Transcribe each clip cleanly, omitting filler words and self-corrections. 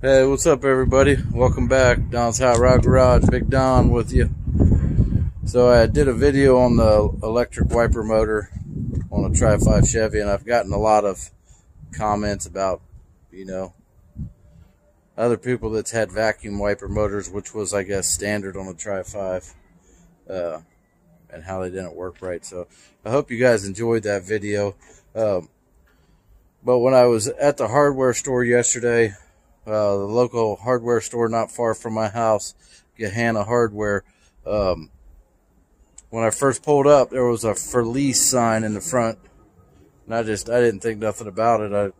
Hey, what's up, everybody? Welcome back. Don's Hot Rod Garage. Big Don with you. So I did a video on the electric wiper motor on a Tri-5 Chevy, and I've gotten a lot of comments about, other people that's had vacuum wiper motors, which was, I guess, standard on the Tri-5, and how they didn't work right. So I hope you guys enjoyed that video. But when I was at the hardware store yesterday, the local hardware store not far from my house, Gehanna Hardware, when I first pulled up, there was a for lease sign in the front, and I didn't think nothing about it. I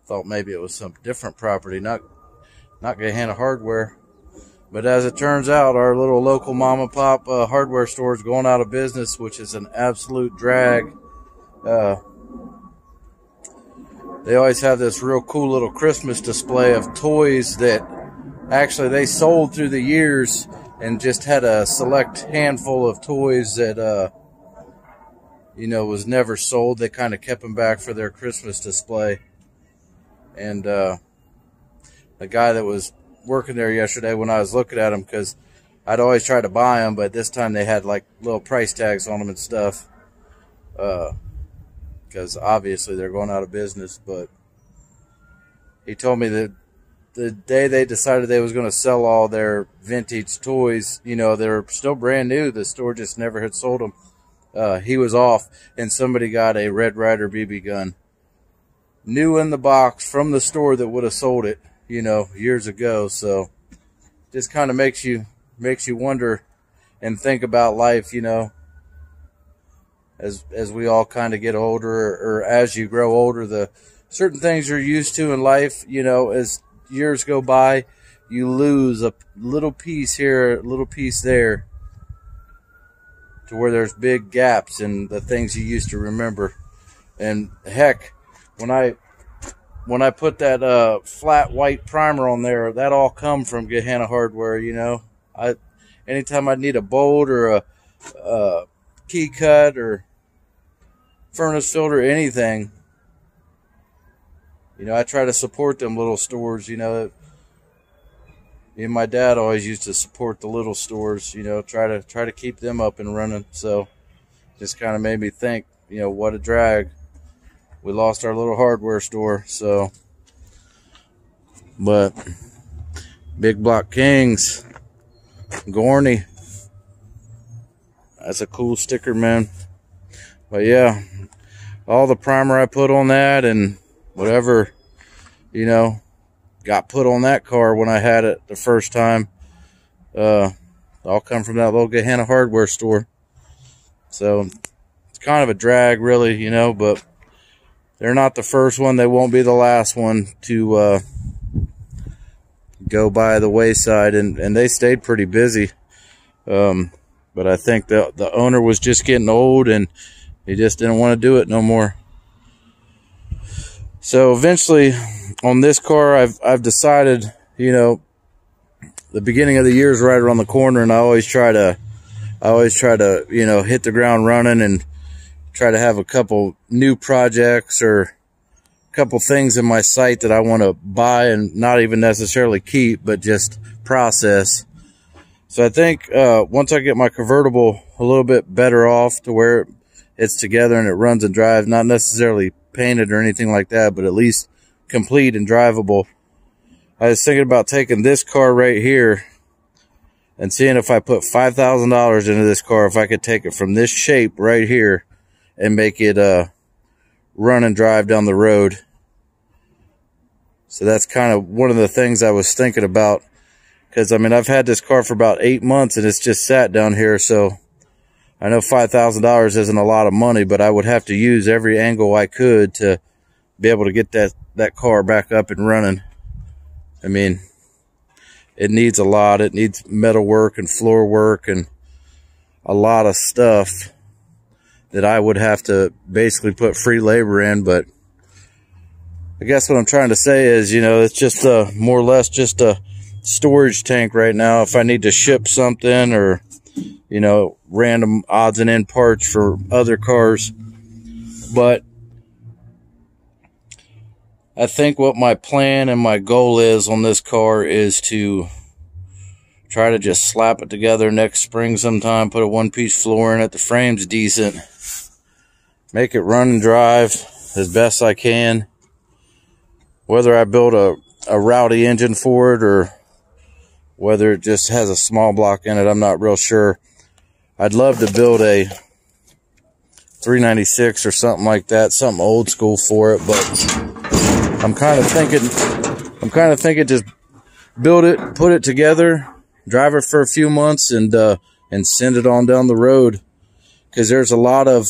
thought maybe it was some different property, not Gehanna Hardware. But as it turns out, our little local mom and pop hardware store is going out of business, which is an absolute drag. They always have this real cool little Christmas display of toys that actually they sold through the years, and just had a select handful of toys that, was never sold. They kind of kept them back for their Christmas display. And the guy that was working there yesterday, when I was looking at them, because I'd always try to buy them, but this time they had like little price tags on them and stuff. Because obviously they're going out of business. But he told me that the day they decided they was going to sell all their vintage toys, they're still brand new, the store just never had sold them, he was off, and somebody got a Red Ryder BB gun, new in the box, from the store that would have sold it, years ago. So just kind of makes you wonder and think about life, as we all kind of get older, or as you grow older, the certain things you're used to in life, as years go by, you lose a little piece here, a little piece there, to where there's big gaps in the things you used to remember. And heck, when I put that flat white primer on there, that all come from Gehanna Hardware. Anytime I need a bolt or a key cut or furnace filter, anything, I try to support them little stores. Me and my dad always used to support the little stores, try to keep them up and running. So just kind of made me think, what a drag. We lost our little hardware store. So, but Big Block Kings, Gorney, that's a cool sticker, man. But yeah, all the primer I put on that, and whatever, got put on that car when I had it the first time, all come from that little Gehanna Hardware store. So it's kind of a drag, really, but they're not the first one. They won't be the last one to go by the wayside, and they stayed pretty busy. But I think the owner was just getting old, and he just didn't want to do it no more. So eventually, on this car, I've decided, the beginning of the year is right around the corner, and I always try to hit the ground running and try to have a couple new projects or a couple things in my sight that I want to buy, and not even necessarily keep, but just process. So I think once I get my convertible a little bit better off, to where it's together and it runs and drives, not necessarily painted or anything like that, but at least complete and drivable, I was thinking about taking this car right here and seeing if I put $5,000 into this car, if I could take it from this shape right here and make it run and drive down the road. So that's kind of one of the things I was thinking about, because I've had this car for about 8 months, and it's just sat down here. So I know $5,000 isn't a lot of money, but I would have to use every angle I could to be able to get that car back up and running. It needs a lot. It needs metal work and floor work and a lot of stuff that I would have to basically put free labor in. But I guess what I'm trying to say is, it's just more or less just a storage tank right now. If I need to ship something, or random odds and end parts for other cars. But I think what my plan and my goal is on this car is to try to just slap it together next spring sometime, put a one-piece floor in it. The frame's decent. Make it run and drive as best I can. Whether I build a rowdy engine for it or whether it just has a small block in it, I'm not real sure. I'd love to build a 396 or something like that, something old school for it, but I'm kind of thinking just build it, put it together, drive it for a few months, and send it on down the road. Because there's a lot of,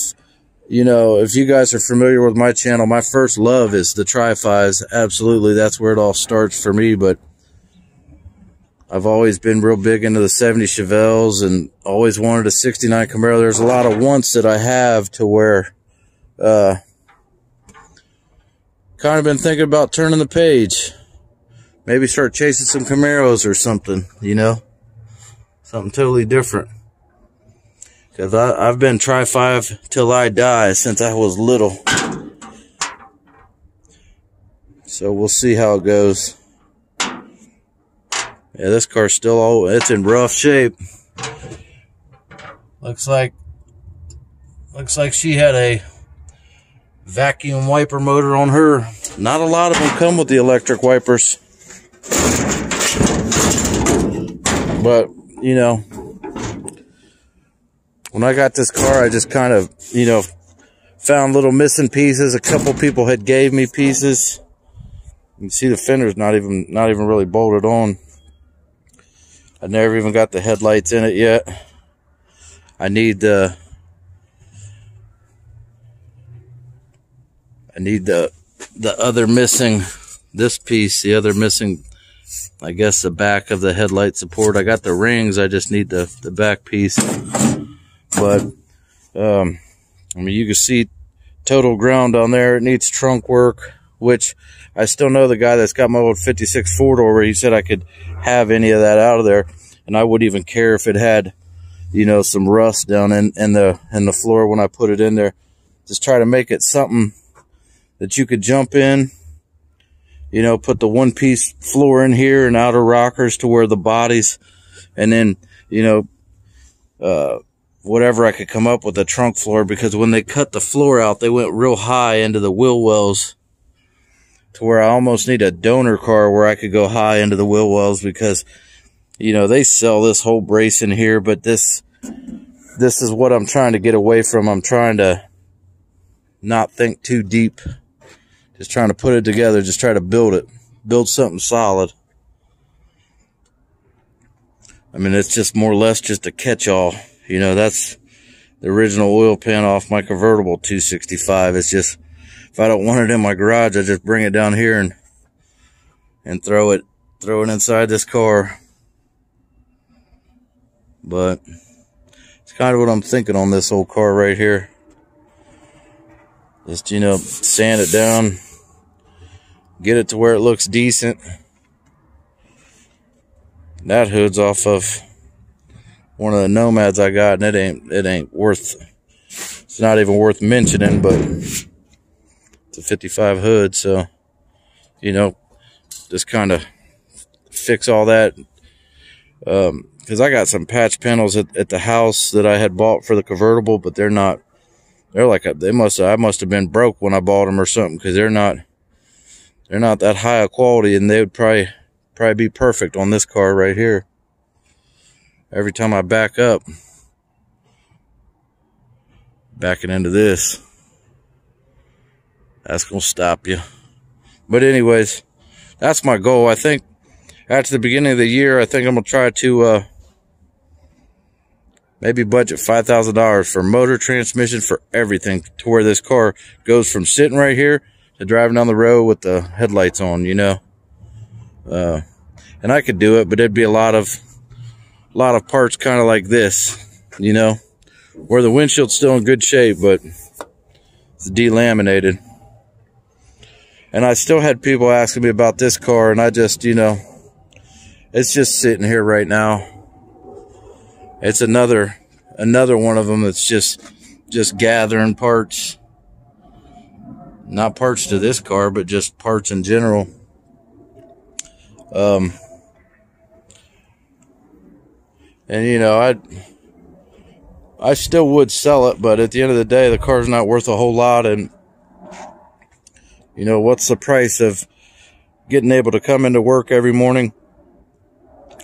you know, if you guys are familiar with my channel, my first love is the Tri-Fis. Absolutely, that's where it all starts for me. But I've always been real big into the 70 Chevelles and always wanted a 69 Camaro. There's a lot of wants that I have to where kind of been thinking about turning the page. Maybe start chasing some Camaros or something, you know? Something totally different. Because I've been Tri-5 till I die since I was little. So we'll see how it goes. Yeah, this car's still it's in rough shape. Looks like she had a vacuum wiper motor on her. Not a lot of them come with the electric wipers. But, you know, when I got this car, I just kind of, you know, found little missing pieces. A couple people had gave me pieces. You can see the fender's not even really bolted on. I never even got the headlights in it yet. I need the other missing, this piece, the other missing, I guess, the back of the headlight support. I got the rings, I just need the back piece. But, I mean, you can see total ground on there. It needs trunk work, which I still know the guy that's got my old 56 four-door where he said I could have any of that out of there. And I wouldn't even care if it had, you know, some rust down in the floor when I put it in there. Just try to make it something that you could jump in, you know, put the one-piece floor in here and outer rockers to where the bodies, and then, you know, whatever I could come up with the trunk floor, because when they cut the floor out, they went real high into the wheel wells to where I almost need a donor car where I could go high into the wheel wells, because, you know, they sell this whole brace in here, but this is what I'm trying to get away from. I'm trying to not think too deep. Just trying to put it together, just try to build something solid. I mean, it's just more or less just a catch-all. You know, that's the original oil pan off my convertible 265. It's just, if I don't want it in my garage, I just bring it down here and throw it inside this car. But it's kind of what I'm thinking on this old car right here. Just, you know, sand it down, get it to where it looks decent. That hood's off of one of the Nomads I got, and it ain't worth, it's not even worth mentioning, but it's a 55 hood, so, you know, just kind of fix all that. Because I got some patch panels at the house that I had bought for the convertible, but they're not, they're like, I must have been broke when I bought them or something, because they're not that high of quality, and they would probably be perfect on this car right here. Every time I back up, backing into this, that's gonna stop you. But anyways, that's my goal. I think after the beginning of the year, I think I'm gonna try to maybe budget $5,000 for motor, transmission, for everything, to where this car goes from sitting right here to driving down the road with the headlights on, you know. And I could do it, but it'd be a lot of parts kind of like this, you know, where the windshield's still in good shape, but it's delaminated. And I still had people asking me about this car, and I just, you know, it's just sitting here right now. It's another one of them that's just gathering parts. Not parts to this car, but just parts in general. And you know, I still would sell it, but at the end of the day, the car's not worth a whole lot. And you know, what's the price of getting able to come into work every morning,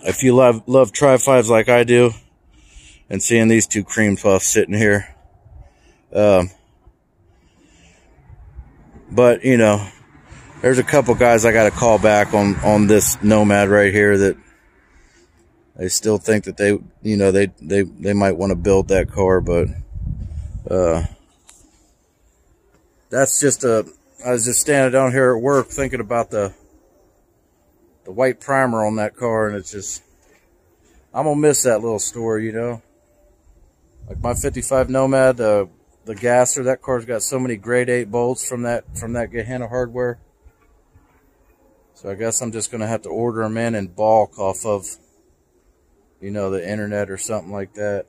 if you love Tri-5s like I do, and seeing these two cream puffs sitting here. But you know, there's a couple guys I got to call back on this Nomad right here that they still think that they, you know, they might want to build that car. But that's just I was just standing down here at work thinking about the white primer on that car, and it's just, I'm gonna miss that little story, you know. Like my 55 Nomad, the gasser, that car's got so many grade 8 bolts from that Gehenna hardware. So I guess I'm just gonna have to order them in bulk off of, you know, the internet or something like that.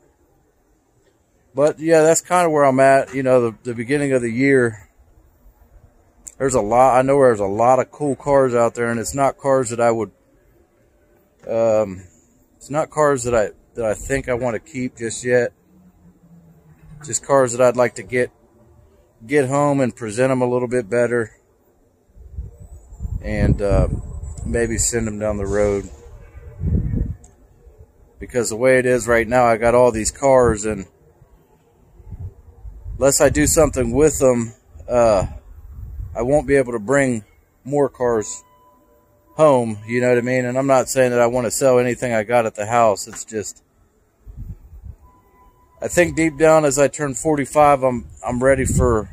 But yeah, that's kind of where I'm at. You know, the beginning of the year, there's a lot, I know there's a lot of cool cars out there, and it's not cars that I would, it's not cars that I think I want to keep just yet. Just cars that I'd like to get home and present them a little bit better, and maybe send them down the road. Because the way it is right now, I got all these cars, and unless I do something with them, I won't be able to bring more cars home, you know what I mean? And I'm not saying that I want to sell anything I got at the house. It's just, I think deep down as I turn 45, I'm ready for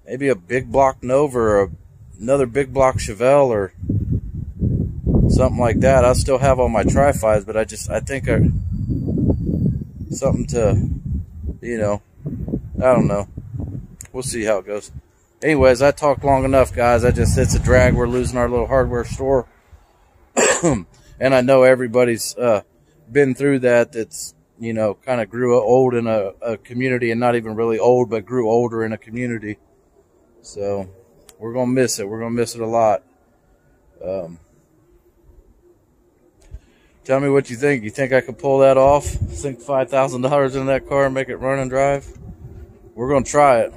maybe a big block Nova or another big block Chevelle or something like that. I still have all my Tri-5s, but I think something to, you know, I don't know. We'll see how it goes. Anyways, I talked long enough, guys. It's a drag. We're losing our little hardware store. And I know everybody's been through that. That's, you know, kind of grew old in a community, and not even really old, but grew older in a community. So we're going to miss it. We're going to miss it a lot. Tell me what you think. You think I could pull that off? Sink $5,000 in that car and make it run and drive? We're going to try it.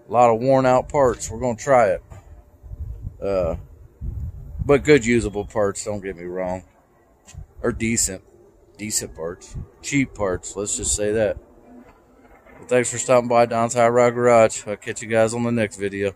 A lot of worn out parts. We're going to try it. But good usable parts, don't get me wrong. Or decent parts. Cheap parts, let's just say that. Well, thanks for stopping by Don's High Rod Garage. I'll catch you guys on the next video.